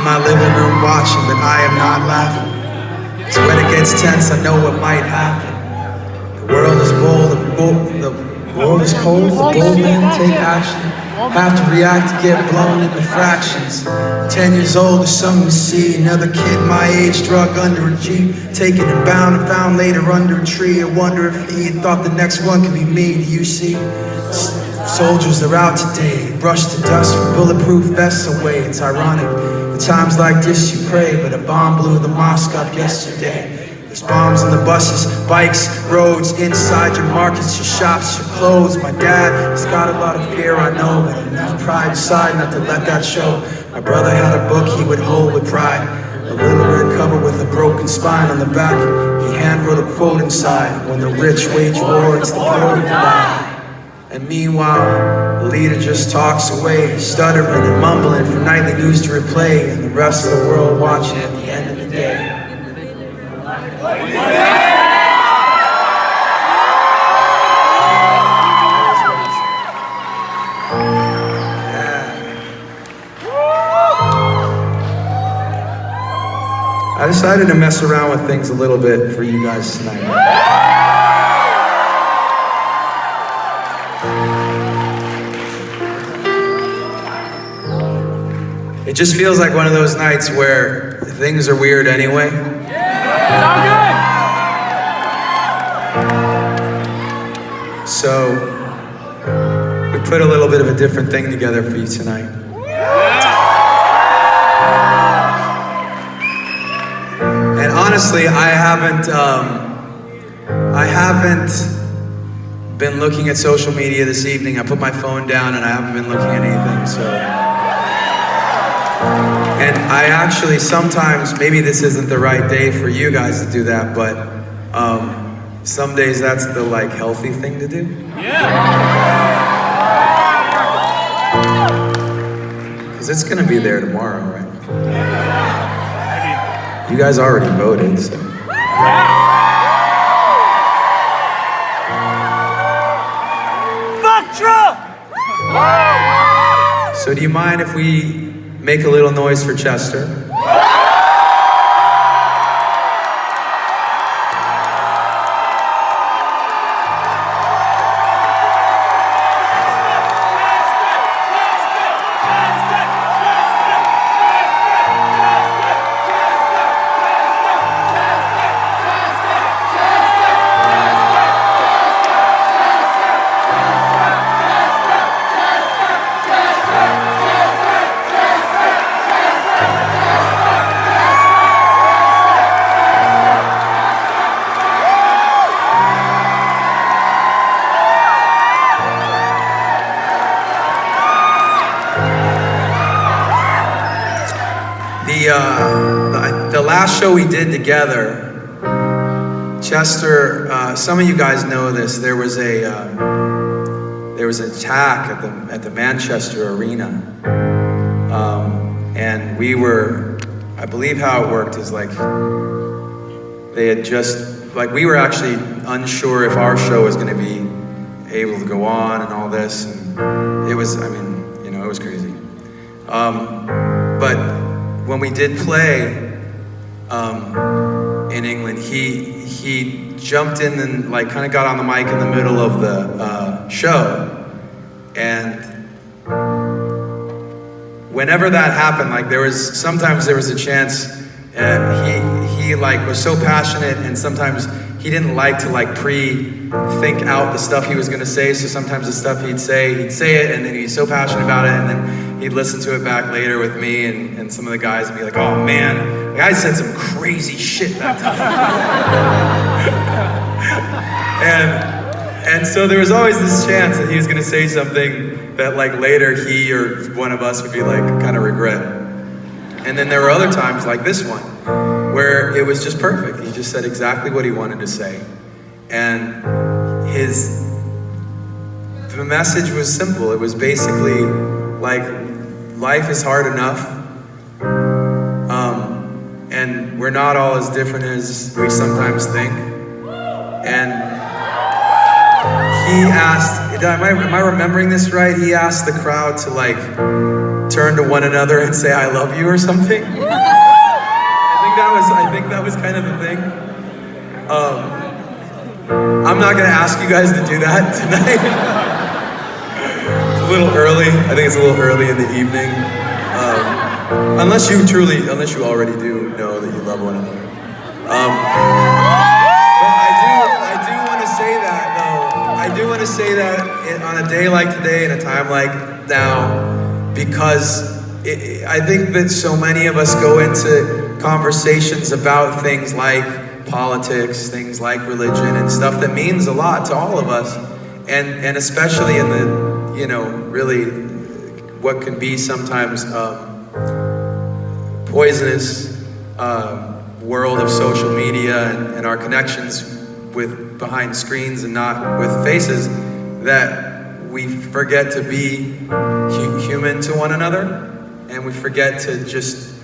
my living room watching, but I am not laughing. So when it gets tense, I know what might happen. The world is bold, the world is cold, the bold men take action. Have to react to get blown into fractions. 10 years old, there's something to see. Another kid my age, drug under a Jeep, taken and bound and found later under a tree. I wonder if he had thought the next one could be me. Do you see? Soldiers are out today, brushed to dust from bulletproof vests away. It's ironic, at times like this you pray, but a bomb blew the mosque up yesterday. There's bombs on the buses, bikes, roads, inside your markets, your shops, your clothes. My dad has got a lot of fear, I know, but enough pride inside not to let that show. My brother had a book he would hold with pride, a little red cover with a broken spine on the back. He handwrote a quote inside, when the rich wage war, it's the poor who die. And meanwhile, the leader just talks away, stuttering and mumbling for nightly news to replay, and the rest of the world watching at the end of the day. I decided to mess around with things a little bit for you guys tonight. It just feels like one of those nights where things are weird anyway. Sound good! So, we put a little bit of a different thing together for you tonight. And honestly, I haven't been looking at social media this evening. I put my phone down and I haven't been looking at anything, so. And I actually sometimes, maybe this isn't the right day for you guys to do that, but some days that's the like healthy thing to do. Yeah. Because it's gonna be there tomorrow, right? You guys already voted, so. Fuck Trump! So do you mind if we make a little noise for Chester? The last show we did together, Chester, some of you guys know this, there was an attack at the Manchester Arena. And we were, I believe how it worked is like, they had just, like we were actually unsure if our show was gonna be able to go on and all this. And it was, I mean, you know, it was crazy. But when we did play in England, he jumped in and like kind of got on the mic in the middle of the show, and whenever that happened, like sometimes there was a chance he like was so passionate, and sometimes he didn't like to like think out the stuff he was gonna say, so sometimes the stuff he'd say it, and then he's so passionate about it, and then he'd listen to it back later with me and some of the guys and be like, oh man, the guy said some crazy shit that time. and so there was always this chance that he was gonna say something that like later he or one of us would be like kind of regret. And then there were other times like this one where it was just perfect. He just said exactly what he wanted to say. And the message was simple. It was basically like, life is hard enough, and we're not all as different as we sometimes think. And he asked, am I remembering this right? He asked the crowd to like turn to one another and say, I love you or something. I think that was kind of the thing. I'm not gonna ask you guys to do that tonight. It's a little early. I think it's a little early in the evening. Unless you already do know that you love one another. But I do want to say that though. I do want to say that on a day like today, in a time like now, because I think that so many of us go into conversations about things like politics, things like religion, and stuff that means a lot to all of us, and especially in the, really what can be sometimes poisonous world of social media and our connections with behind screens and not with faces, that we forget to be human to one another, and we forget to just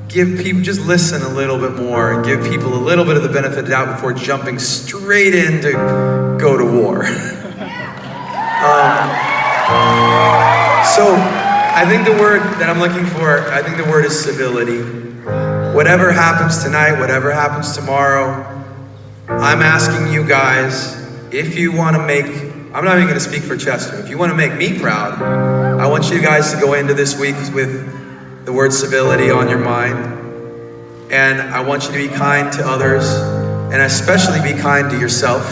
give people, just listen a little bit more and give people a little bit of the benefit of the doubt before jumping straight in to go to war. So I think the word that I'm looking for, I think the word is civility. Whatever happens tonight, whatever happens tomorrow, I'm asking you guys, if you want to make, I'm not even going to speak for Chester, if you want to make me proud, I want you guys to go into this week with the word civility on your mind. And I want you to be kind to others, and especially be kind to yourself.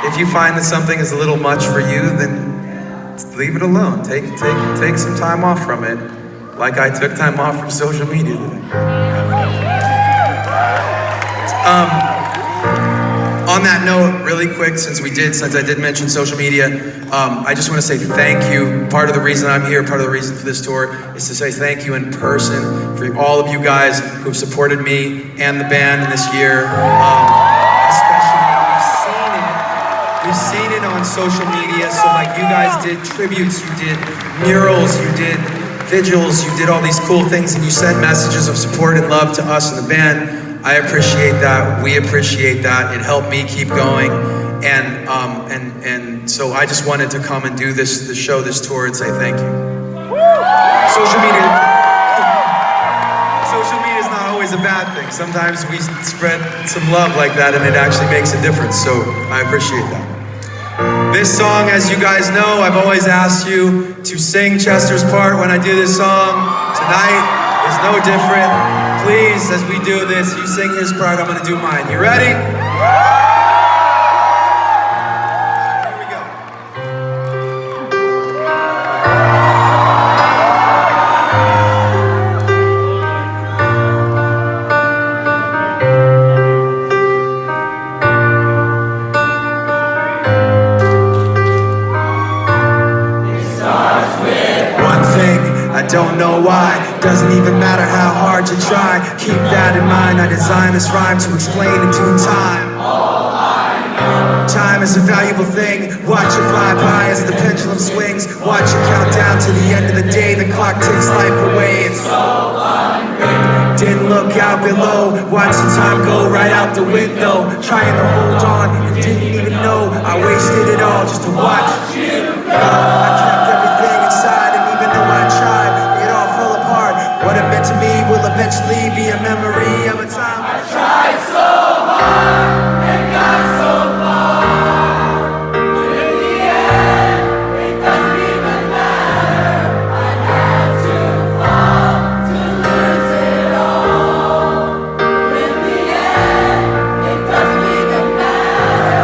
If you find that something is a little much for you, then leave it alone. Take some time off from it, like I took time off from social media today. On that note, really quick, since I did mention social media, I just want to say thank you. Part of the reason I'm here, part of the reason for this tour, is to say thank you in person for all of you guys who've supported me and the band in this year. Especially, we've seen it on social media. So like you guys did tributes, you did murals, you did vigils, you did all these cool things, and you sent messages of support and love to us and the band. I appreciate that. We appreciate that. It helped me keep going, and so I just wanted to come and do this show, this tour, and say thank you. Social media is not always a bad thing. Sometimes we spread some love like that, and it actually makes a difference. So I appreciate that. This song, as you guys know, I've always asked you to sing Chester's part when I do this song. Tonight is no different. Please, as we do this, you sing his part, I'm gonna do mine. You ready? Here we go. It starts with one thing, I don't know why. Doesn't even matter how hard you try. Keep that in mind. I designed this rhyme to explain in due time. All I know. Time is a valuable thing. Watch it fly by as the pendulum swings. Watch it count down to the end of the day. The clock takes life away. It's so unreal. Didn't look out below. Watch the time go right out the window. Trying to hold on and didn't even know I wasted it all just to watch you go. I kept everything inside, and even though I tried, what it meant to me will eventually be a memory of a time I tried so hard and got so far, but in the end, it doesn't even matter. I had to fall to lose it all. In the end, it doesn't even matter.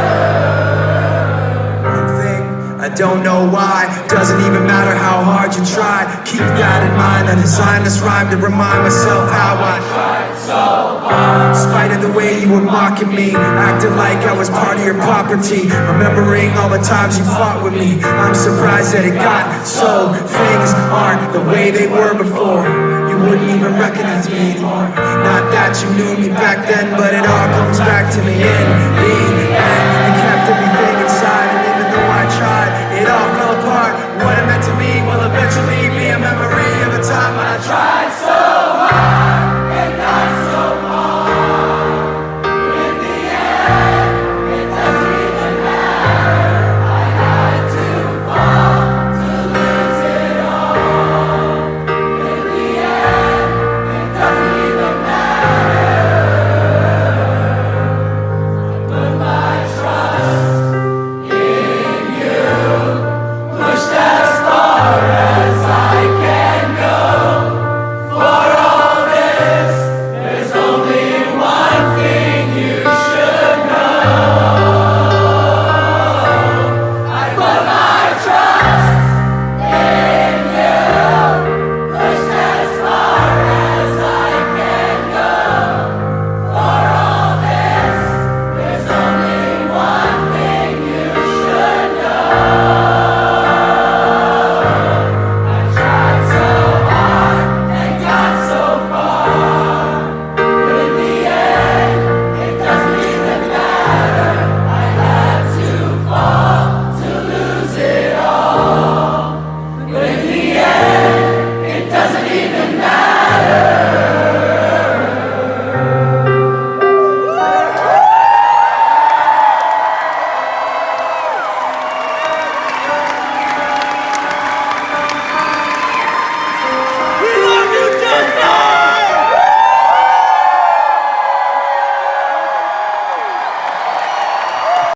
One thing, I don't know why, doesn't even matter how hard you try. Keep that in mind. I designed this rhyme to remind myself how I tried so hard. In spite of the way you were mocking me, acting like I was part of your property, remembering all the times you fought with me. I'm surprised that it got so. Things aren't the way they were before. You wouldn't even recognize me anymore. Not that you knew me back then, but it all comes back to me in the